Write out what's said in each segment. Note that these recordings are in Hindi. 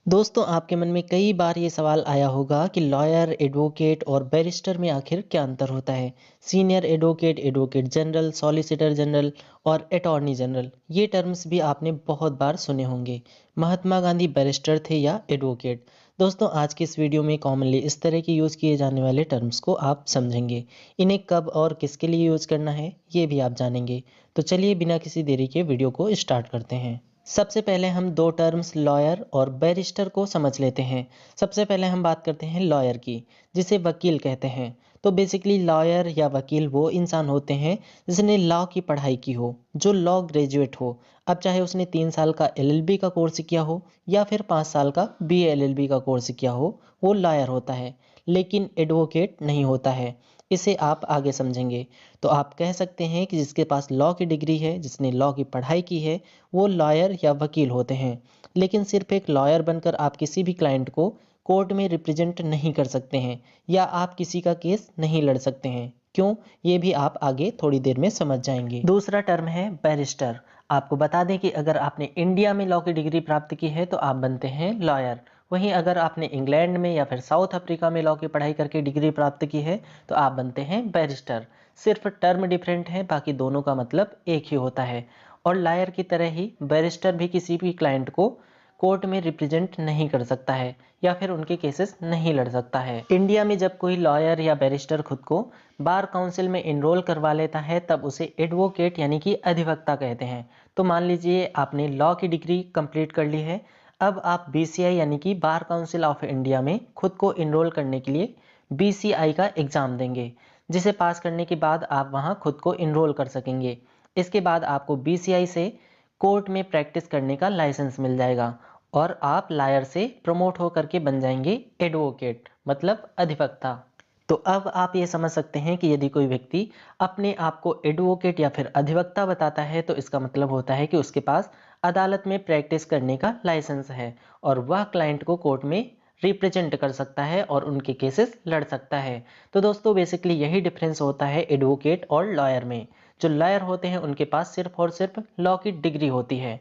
दोस्तों आपके मन में कई बार ये सवाल आया होगा कि लॉयर, एडवोकेट और बैरिस्टर में आखिर क्या अंतर होता है। Senior advocate, advocate general, solicitor general और अटॉर्नी जनरल, ये टर्म्स भी आपने बहुत बार सुने होंगे। महात्मा गांधी बैरिस्टर थे या एडवोकेट? दोस्तों आज की इस वीडियो में कॉमनली इस तरह के यूज़ किए जाने वाले टर्म्स को आप समझेंगे। इन्हें कब और किसके लिए यूज़ करना है ये भी आप जानेंगे। तो चलिए बिना किसी देरी के वीडियो को स्टार्ट करते हैं। सबसे पहले हम दो टर्म्स लॉयर और बैरिस्टर को समझ लेते हैं। सबसे पहले हम बात करते हैं लॉयर की, जिसे वकील कहते हैं। तो बेसिकली लॉयर या वकील वो इंसान होते हैं जिसने लॉ की पढ़ाई की हो, जो लॉ ग्रेजुएट हो। अब चाहे उसने 3 साल का एलएलबी का कोर्स किया हो या फिर 5 साल का बीए एलएलबी का कोर्स किया हो, वो लॉयर होता है। लेकिन एडवोकेट नहीं होता है। इसे आप आगे समझेंगे। तो आप कह सकते हैं कि जिसके पास लॉ की डिग्री है, जिसने लॉ की पढ़ाई की है, वो लॉयर या वकील होते हैं। लेकिन सिर्फ एक लॉयर बनकर आप किसी भी क्लाइंट को कोर्ट में रिप्रेजेंट नहीं कर सकते हैं या आप किसी का केस नहीं लड़ सकते हैं। क्यों? ये भी आप आगे थोड़ी देर में समझ जाएंगे। दूसरा टर्म है बैरिस्टर। आपको बता दें कि अगर आपने इंडिया में लॉ की डिग्री प्राप्त की है तो आप बनते हैं लॉयर। वहीं अगर आपने इंग्लैंड में या फिर साउथ अफ्रीका में लॉ की पढ़ाई करके डिग्री प्राप्त की है तो आप बनते हैं बैरिस्टर। सिर्फ टर्म डिफरेंट है, बाकी दोनों का मतलब एक ही होता है। और लॉयर की तरह ही बैरिस्टर भी किसी भी क्लाइंट को कोर्ट में रिप्रेजेंट नहीं कर सकता है या फिर उनके केसेस नहीं लड़ सकता है। इंडिया में जब कोई लॉयर या बैरिस्टर खुद को बार काउंसिल में इनरोल करवा लेता है तब उसे एडवोकेट यानी कि अधिवक्ता कहते हैं। तो मान लीजिए आपने लॉ की डिग्री कंप्लीट कर ली है। अब आप बीसीआई यानी कि बार काउंसिल ऑफ इंडिया में खुद को इनरोल करने के लिए बीसीआई का एग्ज़ाम देंगे, जिसे पास करने के बाद आप वहां खुद को इनरोल कर सकेंगे। इसके बाद आपको बीसीआई से कोर्ट में प्रैक्टिस करने का लाइसेंस मिल जाएगा और आप लायर से प्रमोट होकर के बन जाएंगे एडवोकेट, मतलब अधिवक्ता। तो अब आप ये समझ सकते हैं कि यदि कोई व्यक्ति अपने आप को एडवोकेट या फिर अधिवक्ता बताता है तो इसका मतलब होता है कि उसके पास अदालत में प्रैक्टिस करने का लाइसेंस है और वह क्लाइंट को कोर्ट में रिप्रेजेंट कर सकता है और उनके केसेस लड़ सकता है। तो दोस्तों बेसिकली यही डिफरेंस होता है एडवोकेट और लॉयर में। जो लॉयर होते हैं उनके पास सिर्फ और सिर्फ लॉ की डिग्री होती है,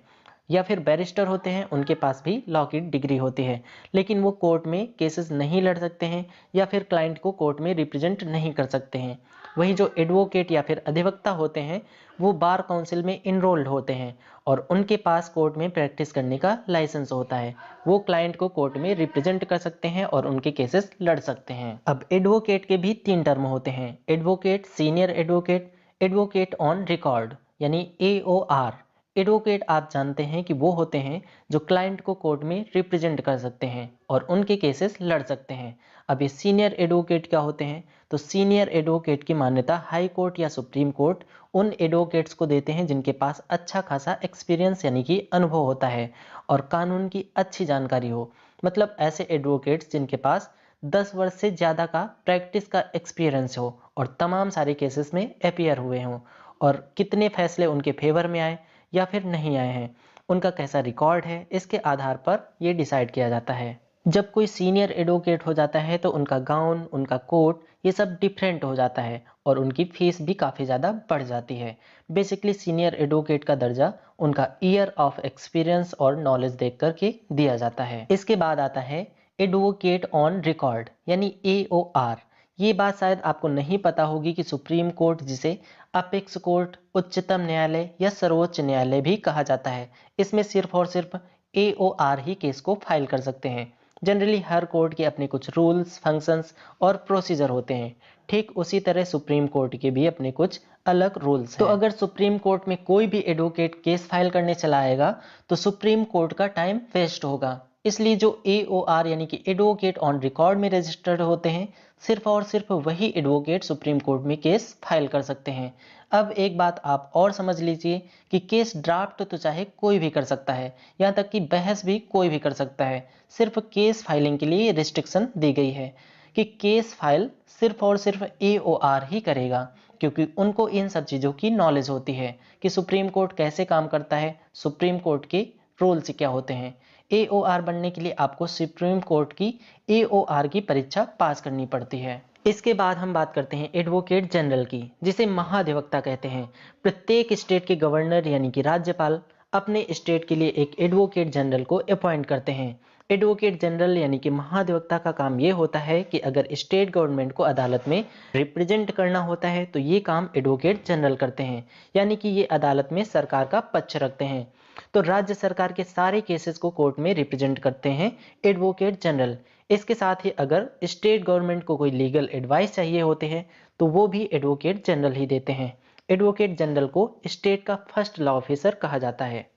या फिर बैरिस्टर होते हैं उनके पास भी लॉ की डिग्री होती है, लेकिन वो कोर्ट में केसेस नहीं लड़ सकते हैं या फिर क्लाइंट को कोर्ट में रिप्रेजेंट नहीं कर सकते हैं। वहीं जो एडवोकेट या फिर अधिवक्ता होते हैं वो बार काउंसिल में इनरोल्ड होते हैं और उनके पास कोर्ट में प्रैक्टिस करने का लाइसेंस होता है। वो क्लाइंट को कोर्ट में रिप्रेजेंट कर सकते हैं और उनके केसेस लड़ सकते हैं। अब एडवोकेट के भी 3 टर्म होते हैं: advocate, senior advocate, advocate on record यानी AOR। एडवोकेट आप जानते हैं कि वो होते हैं जो क्लाइंट को कोर्ट में रिप्रेजेंट कर सकते हैं और उनके केसेस लड़ सकते हैं। अब ये सीनियर एडवोकेट क्या होते हैं? तो सीनियर एडवोकेट की मान्यता हाई कोर्ट या सुप्रीम कोर्ट उन एडवोकेट्स को देते हैं जिनके पास अच्छा खासा एक्सपीरियंस यानी कि अनुभव होता है और कानून की अच्छी जानकारी हो। मतलब ऐसे एडवोकेट्स जिनके पास 10 वर्ष से ज़्यादा का प्रैक्टिस का एक्सपीरियंस हो और तमाम सारे केसेस में अपियर हुए हों और कितने फैसले उनके फेवर में आए या फिर नहीं आए हैं, उनका कैसा रिकॉर्ड है, इसके आधार पर ये डिसाइड किया जाता है। जब कोई सीनियर एडवोकेट हो जाता है तो उनका गाउन, उनका कोट, ये सब डिफरेंट हो जाता है और उनकी फीस भी काफ़ी ज़्यादा बढ़ जाती है। बेसिकली सीनियर एडवोकेट का दर्जा उनका ईयर ऑफ एक्सपीरियंस और नॉलेज देख करके दिया जाता है। इसके बाद आता है एडवोकेट ऑन रिकॉर्ड यानी AOR। ये बात शायद आपको नहीं पता होगी कि सुप्रीम कोर्ट, जिसे अपेक्स कोर्ट, उच्चतम न्यायालय या सर्वोच्च न्यायालय भी कहा जाता है, इसमें सिर्फ और सिर्फ AOR ही केस को फाइल कर सकते हैं। जनरली हर कोर्ट के अपने कुछ रूल्स, फंक्शंस और प्रोसीजर होते हैं। ठीक उसी तरह सुप्रीम कोर्ट के भी अपने कुछ अलग रूल्स हैं। तो अगर सुप्रीम कोर्ट में कोई भी एडवोकेट केस फाइल करने चला आएगा तो सुप्रीम कोर्ट का टाइम वेस्ट होगा। इसलिए जो AOR यानी कि एडवोकेट ऑन रिकॉर्ड में रजिस्टर्ड होते हैं, सिर्फ और सिर्फ वही एडवोकेट सुप्रीम कोर्ट में केस फाइल कर सकते हैं। अब एक बात आप और समझ लीजिए कि केस ड्राफ्ट तो चाहे कोई भी कर सकता है, यहाँ तक कि बहस भी कोई भी कर सकता है। सिर्फ केस फाइलिंग के लिए रिस्ट्रिक्शन दी गई है कि केस फाइल सिर्फ और सिर्फ AOR ही करेगा, क्योंकि उनको इन सब चीज़ों की नॉलेज होती है कि सुप्रीम कोर्ट कैसे काम करता है, सुप्रीम कोर्ट के रूल्स क्या होते हैं। AOR बनने के लिए आपको सुप्रीम कोर्ट की AOR की परीक्षा पास करनी पड़ती है। इसके बाद हम बात करते हैं एडवोकेट जनरल की, जिसे महाधिवक्ता कहते हैं। प्रत्येक स्टेट के गवर्नर यानी कि राज्यपाल अपने स्टेट के लिए एक एडवोकेट जनरल को अपॉइंट करते हैं। एडवोकेट जनरल यानी कि महाधिवक्ता का काम ये होता है कि अगर स्टेट गवर्नमेंट को अदालत में रिप्रेजेंट करना होता है तो ये काम एडवोकेट जनरल करते हैं, यानी कि ये अदालत में सरकार का पक्ष रखते हैं। तो राज्य सरकार के सारे केसेस को कोर्ट में रिप्रेजेंट करते हैं एडवोकेट जनरल। इसके साथ ही अगर स्टेट गवर्नमेंट को कोई लीगल एडवाइस चाहिए होते हैं तो वो भी एडवोकेट जनरल ही देते हैं। एडवोकेट जनरल को स्टेट का फर्स्ट लॉ ऑफिसर कहा जाता है।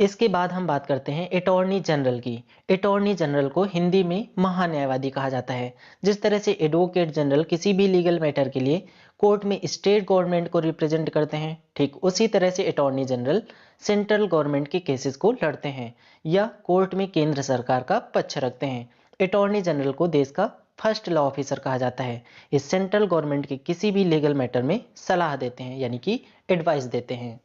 इसके बाद हम बात करते हैं अटॉर्नी जनरल की। अटॉर्नी जनरल को हिंदी में महान्यायवादी कहा जाता है। जिस तरह से एडवोकेट जनरल किसी भी लीगल मैटर के लिए कोर्ट में स्टेट गवर्नमेंट को रिप्रेजेंट करते हैं, ठीक उसी तरह से अटॉर्नी जनरल सेंट्रल गवर्नमेंट के केसेस को लड़ते हैं या कोर्ट में केंद्र सरकार का पक्ष रखते हैं। अटॉर्नी जनरल को देश का फर्स्ट लॉ ऑफिसर कहा जाता है। ये सेंट्रल गवर्नमेंट के किसी भी लीगल मैटर में सलाह देते हैं, यानी कि एडवाइस देते हैं।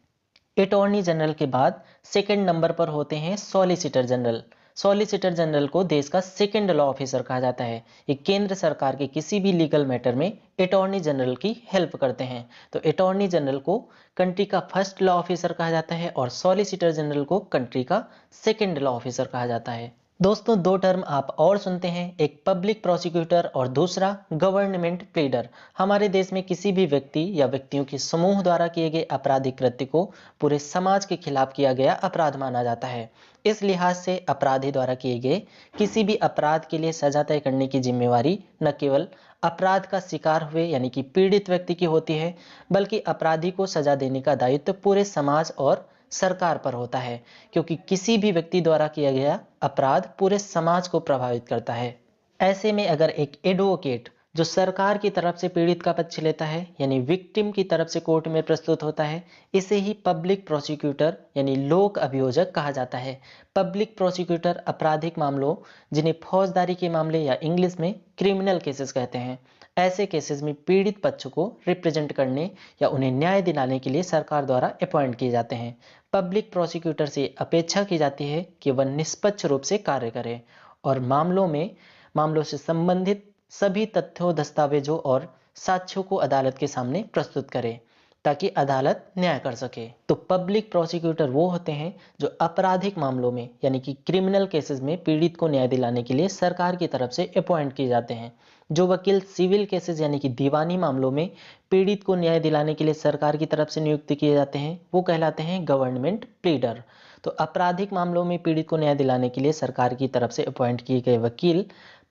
अटॉर्नी जनरल के बाद सेकंड नंबर पर होते हैं सॉलिसिटर जनरल। सॉलिसिटर जनरल को देश का सेकंड लॉ ऑफिसर कहा जाता है। ये केंद्र सरकार के किसी भी लीगल मैटर में अटॉर्नी जनरल की हेल्प करते हैं। तो अटॉर्नी जनरल को कंट्री का फर्स्ट लॉ ऑफिसर कहा जाता है और सॉलिसिटर जनरल को कंट्री का सेकंड लॉ ऑफिसर कहा जाता है। दोस्तों, दो टर्म आप और सुनते हैं, एक पब्लिक प्रोसिक्यूटर और दूसरा गवर्नमेंट प्लीडर। हमारे देश में किसी भी व्यक्ति या व्यक्तियों के समूह द्वारा किए गए आपराधिक कृत्य को पूरे समाज के खिलाफ किया गया अपराध माना जाता है। इस लिहाज से अपराधी द्वारा किए गए किसी भी अपराध के लिए सजा तय करने की जिम्मेवारी न केवल अपराध का शिकार हुए यानी कि पीड़ित व्यक्ति की होती है, बल्कि अपराधी को सजा देने का दायित्व पूरे समाज और सरकार पर होता है, क्योंकि किसी भी व्यक्ति द्वारा किया गया अपराध पूरे समाज को प्रभावित करता है। ऐसे में अगर एक एडवोकेट जो सरकार की तरफ से पीड़ित का पक्ष लेता है यानी विक्टिम की तरफ से कोर्ट में प्रस्तुत होता है, इसे ही पब्लिक प्रोसिक्यूटर यानी लोक अभियोजक कहा जाता है। पब्लिक प्रोसिक्यूटर आपराधिक मामलों, जिन्हें फौजदारी के मामले या इंग्लिश में क्रिमिनल केसेस कहते हैं, ऐसे केसेस में पीड़ित पक्ष को रिप्रेजेंट करने या उन्हें न्याय दिलाने के लिए सरकार द्वारा अपॉइंट किए जाते हैं। पब्लिक प्रोसिक्यूटर से अपेक्षा की जाती है कि वह निष्पक्ष रूप से कार्य करे और मामलों से संबंधित सभी तथ्यों, दस्तावेजों और साक्ष्यों को अदालत के सामने प्रस्तुत करे ताकि अदालत न्याय कर सके। तो पब्लिक प्रोसिक्यूटर वो होते हैं जो आपराधिक मामलों में यानी कि क्रिमिनल केसेस में पीड़ित को न्याय दिलाने के लिए सरकार की तरफ से अपॉइंट किए जाते हैं। जो वकील सिविल केसेस यानी कि दीवानी मामलों में पीड़ित को न्याय दिलाने के लिए सरकार की तरफ से नियुक्त किए जाते हैं, वो कहलाते हैं गवर्नमेंट प्लीडर। तो आपराधिक मामलों में पीड़ित को न्याय दिलाने के लिए सरकार की तरफ से अपॉइंट किए गए वकील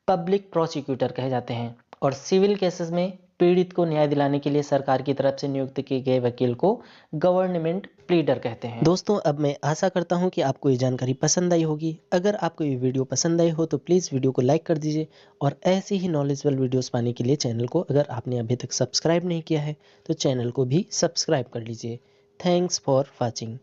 पब्लिक प्रोसिक्यूटर कहे जाते हैं और सिविल केसेस में पीड़ित को न्याय दिलाने के लिए सरकार की तरफ से नियुक्त किए गए वकील को गवर्नमेंट प्लीडर कहते हैं। दोस्तों, अब मैं आशा करता हूं कि आपको ये जानकारी पसंद आई होगी। अगर आपको ये वीडियो पसंद आई हो तो प्लीज़ वीडियो को लाइक कर दीजिए और ऐसे ही नॉलेजेबल वीडियोस पाने के लिए चैनल को अगर आपने अभी तक सब्सक्राइब नहीं किया है तो चैनल को भी सब्सक्राइब कर लीजिए। Thanks for watching.